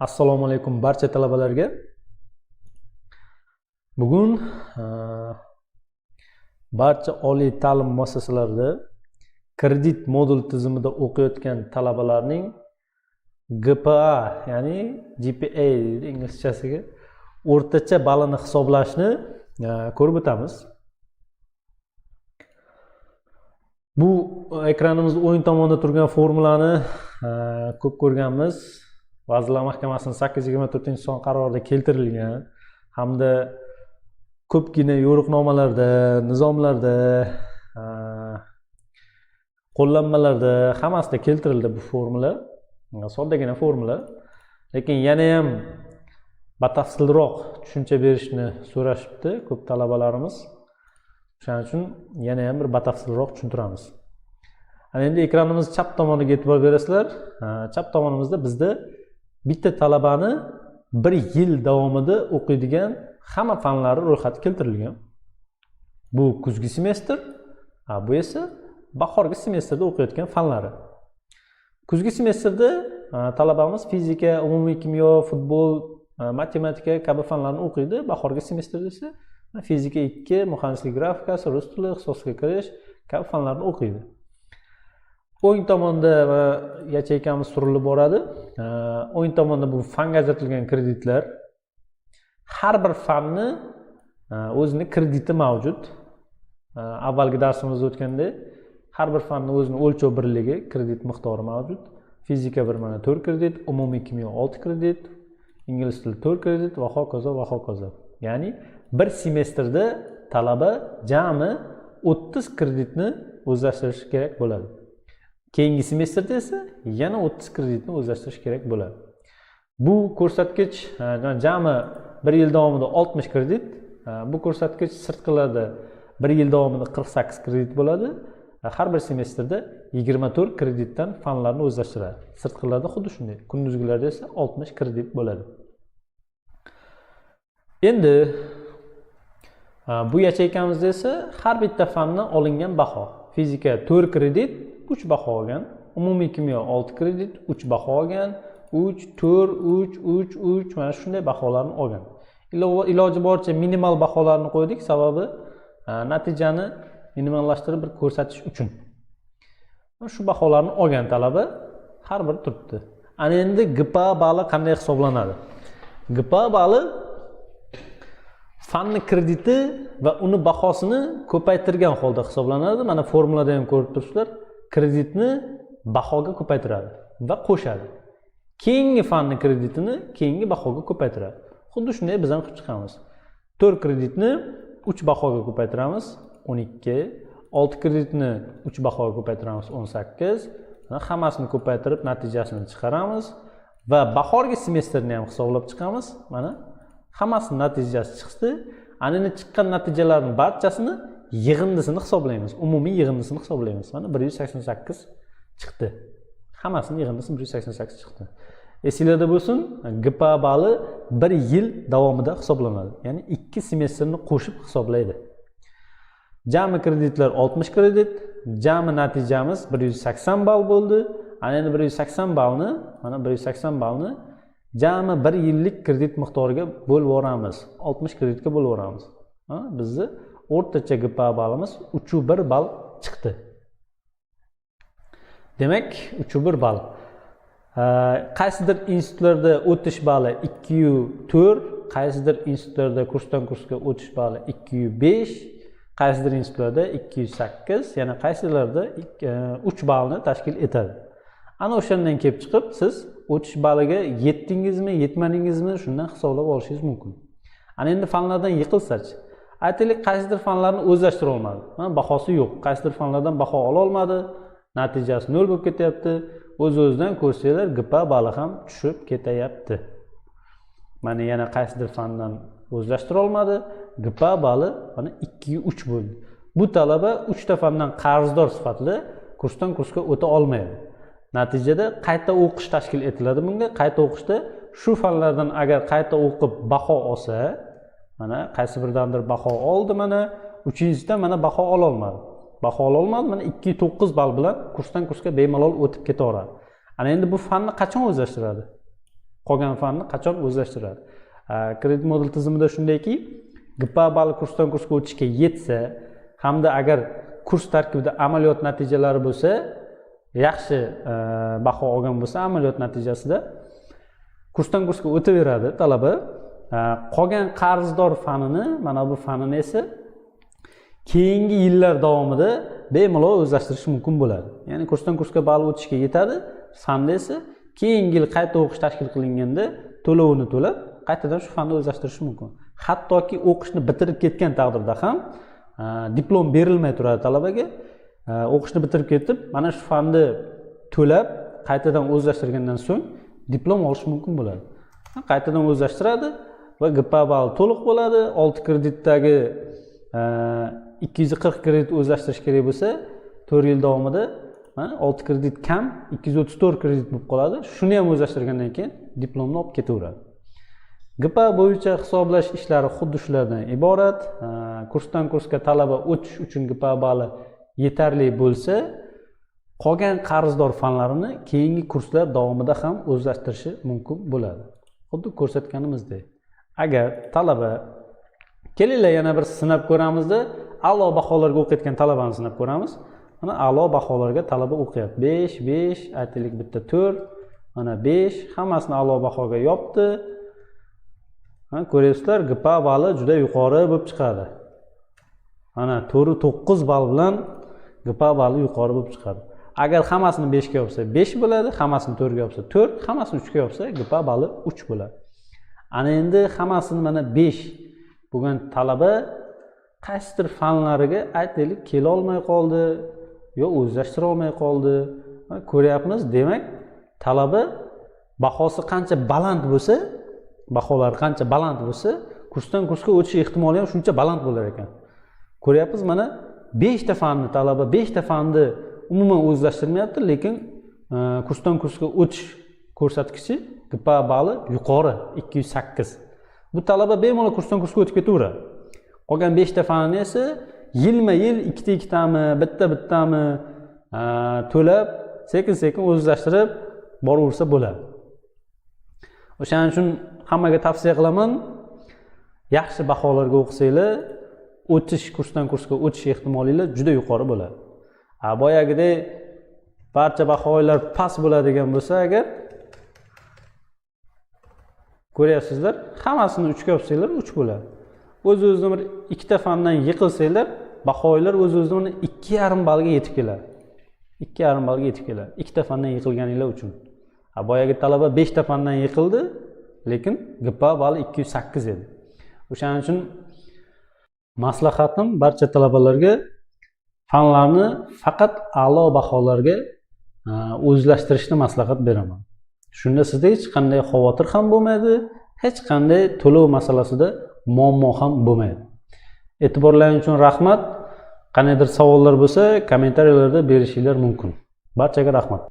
Assalomu alaykum barcha talabalarga. Bugun barcha oliy ta'lim muassasalarida kredit modul tizimida o'qiyotgan talabalarning GPA, ya'ni GPA inglizchasiga o'rtacha balini hisoblashni ko'rib o'tamiz. Bu ekranimizda o'ng tomonda turgan formulani ko'p ko'rganmiz. Vazirlar Mahkamasining 824-son qarorida keltirilgan hamda ko'pgina yo'riqnomalarda, nizomlarda, qo'llanmalarda hammasida keltirildi bu formula. Soddagina formula. Lekin yana ham batafsilroq tushuncha berishni so'rashibdi ko'p talabalarimiz. Shuning uchun yana ham bir batafsilroq tushuntiramiz. Endi ekranimiz chap tomoniga e'tibor berasizlar. Chap tomonimizda bizda bitta talabani bir yil davomida o'qiydigan hamma fanlari ro'yxati keltirilgan. Bu kuzgi semestr, bu esa bahorgi semestrda o'qiyotgan fanlari. Kuzgi semestrda talabamiz fizika, umumiy kimyo, futbol, matematika kabi fanlarni o'qiydi. Bahorgi semestrda esa fizika 2, muhandislik grafikasi, rus tili, ixtisosga kirish kabi fanlarni o'qiydi. O'ng tomonda yacheykamiz surilib boradi. O'ng tomonda bu fanga ajratilgan kreditlar. Har bir fanni o'zining krediti mavjud. Avvalgi darsimizda o'tganda har bir fanni o'zining o'lchov birligi, kredit miqdori mavjud. Fizika 4 kredit, umumiy kimyo 6 kredit, ingliz tili 4 kredit va hokazo va hokazo. Ya'ni bir semestrda talaba jami 30 kreditni o'zlashtirishi kerak bo'ladi. Keyingi semestrda esa yana 30 kreditni o'zlashtirish kerak bo'ladi. Bu ko'rsatkich jami 1 yil davomida 60 kredit, bu ko'rsatkich sirtqilarda 1 yil davomida 48 kredit bo'ladi. Har bir semestrda 24 kreditdan fanlarni o'zlashtiradi. Sirtqilarda xuddi shunday. Kunduzgilarda esa 60 kredit bo'ladi. Endi bu yacheykamizda esa har bitta fandan olingan baho. Fizika 4 kredit 3 baho olgan, umumiy kimyo 6 kredit 3 baho olgan, 3, 4, 3, 3 mana shunday baholarni olgan. Iloji boricha minimal baholarni qo'ydik, sababi natijani minimallashtirib bir ko'rsatish uchun. Shu baholarni olgan talaba har bir turibdi. Ana endi GPA bali qanday hisoblanadi? GPA bali fanni krediti va uni bahosini ko'paytirgan holda hisoblanadi. Mana formulada ham ko'rib turibsizlar. Kreditni bahoga ko'paytiradi va qo'shadi. Keyingi fanni kreditini keyingi bahoga ko'paytiradi. Xuddi shunday biz ham qilib chiqamiz. 4 kreditni 3 bahoga ko'paytiramiz, 12, 6 kreditni 3 bahoga ko'paytiramiz, 18. Hammasini ko'paytirib natijasini chiqaramiz va bahorgi semestrni ham hisoblab chiqamiz. Mana hammasining natijasi chiqdi. Ana chiqqan natijalarning barchasini yig'indisini hisoblaymiz. Umumiy yig'indisini hisoblaymiz. Mana 188 chiqdi. Hammasini yig'indisi 188 chiqdi. Esinglarda bo'lsin, GPA bali 1 yil davomida hisoblanadi. Ya'ni 2 semestrni qo'shib hisoblaydi. Jami kreditlar 60 kredit, jami natijamiz 180 bal bo'ldi. Ana endi 180 balni, mana 180 balni jami 1 yillik kredit miqdoriga bo'lib o'ramiz. 60 kreditga bo'lib o'ramiz. Bizni o'rtacha GPA balimiz 3,1 bal chiqdi. Demak, 3,1 bal. Qaysidir institutlarda o'tish bali 2,4, qaysidir institutlarda kursdan kursga o'tish bali 2,5, qaysidir institutlarda 2,8, yana qaysilarda 3 balni tashkil etadi. Ana o'shandan kelib chiqib siz o'tish baliga yetdingizmi, yetmadingizmi shundan hisoblab olishingiz mumkin. Ana endi fanlardan yiqilsachi, aytaylik qaysidir fanlarni o'zlashtira olmadi. Bahosi yo'q. Qaysidir fanlardan baho ola olmadi, natijasi 0 bo'lib ketyapti. O'z-o'zidan ko'rsanglar GPA bali ham tushib ketayapti. Mana yana qaysidir fandan o'zlashtira olmadi, GPA bali mana 2-3 bo'ldi. Bu talaba 3 ta fandan qarzdor sifatida kursdan kursga o'ta olmaydi. Natijada qayta o'qish tashkil etiladi bunga. Qayta o'qishda shu fanlardan agar qayta o'qib baho olsa, mana qaysi biridandir baho oldi, mana 3-dan mana baho ola olmadi. Baho ola olmadi, mana 2,9 bal bilan kursdan kursga bemalol o'tib ketaveradi. Ana endi bu fanni qachon o'zlashtiradi? qolgan fanni qachon o'zlashtiradi. Kredit model tizimida shundayki, GPA balli kursdan kursga o'tishga yetsa hamda agar kurs tarkibida amaliyot natijalari bo'lsa, yaxshi baho olgan bo'lsa, amaliyot natijasida kursdan kursga o'taveradi talaba. Qolgan qarzdor fanini, mana bu fanini esa keyingi yillar davomida bemalol o'zlashtirish mumkin bo'ladi. Ya'ni kursdan kursga balli o'tishga yetadi, fanda esa keyingi yil qayta o'qish tashkil qilinganda to'lovini to'lab, qaytadan shu fanni o'zlashtirish mumkin. Hattoki o'qishni bitirib ketgan taqdirda ham diplom berilmay turadi talabaga. O'qishni bitirib ketib, mana shu fanni to'lab, qaytadan o'zlashtirgandan so'ng diplom olish mumkin bo'ladi. Qaytadan o'zlashtiradi va GPA balli to'liq bo'ladi. 6 kreditdagi 240 kredit o'zlashtirish kerak bo'lsa, 4 yil davomida 6 kredit kam 234 kredit bo'lib qoladi. Shuni ham o'zlashtirgandan keyin diplomni olib ketaveradi. GPA bo'yicha hisoblash ishlari xuddi shulardan iborat. Kursdan kursga talaba o'tish uchun GPA balli yetarli bo'lsa, qolgan qarzdor fanlarini keyingi kurslar davomida ham o'zlashtirishi mumkin bo'ladi. Xuddi ko'rsatganimizdek. Agar talaba kelinglar yana bir sinab ko'ramizda, a'lo baholarga o'qiyotgan talabani sinab ko'ramiz. Mana a'lo baholarga talaba o'qiyapti. 5, aytaylik bitta 4, mana 5, hammasini a'lo bahoga yopdi. Ko'ryapsizlar, GPA balli juda yuqori bo'lib chiqadi. Mana 9 ball bilan GPA balli yuqori bo'lib chiqadi. Agar hammasini 5 ga yopsa 5 bo'ladi, hammasini 4 ga yopsa 4, hammasini 3 ga yopsa GPA balli 3 bo'ladi. Ana endi hammasini mana 5 bo'lgan talaba qaysidir fanlariga aytaylik kela olmay qoldi, yo o'zlashtira olmay qoldi. Ko'ryapmiz, demak, talaba bahosi qancha baland bo'lsa, baholari qancha baland bo'lsa, kursdan kursga o'tish ehtimoli ham shuncha baland bo'lar ekan. Ko'ryapmiz, mana 5 ta fanni talaba 5 ta fanni umuman o'zlashtirmayapti, lekin kursdan kursga o'tish ko'rsatkichi GPA balli yuqori 208. Bu talaba bemalol kursdan kursga o'tib ketaveradi. Qolgan 5 ta fanni esa yilma-yil 2 tami, bittami to'lab, sekin-sekin o'zlashtirib boraversa bo'ladi. O'shaning uchun hammaga tavsiya qilaman, yaxshi baholarga o'qisanglar, kursdan kursga o'tish ehtimolingiz juda yuqori bo'ladi. Boyagidek barcha baholar past bo'ladigan bo'lsa agar, ko'ryapsizlar, hammasini 3 ga yopsanglar 3 bo'ladi. O'z-o'zidan bir 2 ta fandan yiqilsanglar, baholar o'z-o'zidan 2,5 ballga yetib keladi. 2,5 ballga yetib keladi. 2 ta fandan yiqilganinglar uchun. Boyagi talaba 5 ta fandan yiqildi, lekin GPA balli 208 edi. O'shaning uchun maslahatim barcha talabalarga fanlarni faqat a'lo baholarga o'zlashtirishni maslahat beraman. Shunda sizda hech qanday xavotir ham bo'lmaydi, hech qanday to'lov masalasida muammo ham bo'lmaydi. E'tiborlaringiz uchun rahmat. Qanaydir savollar bo'lsa, kommentariyalarda berishinglar mumkin. Barchaga rahmat.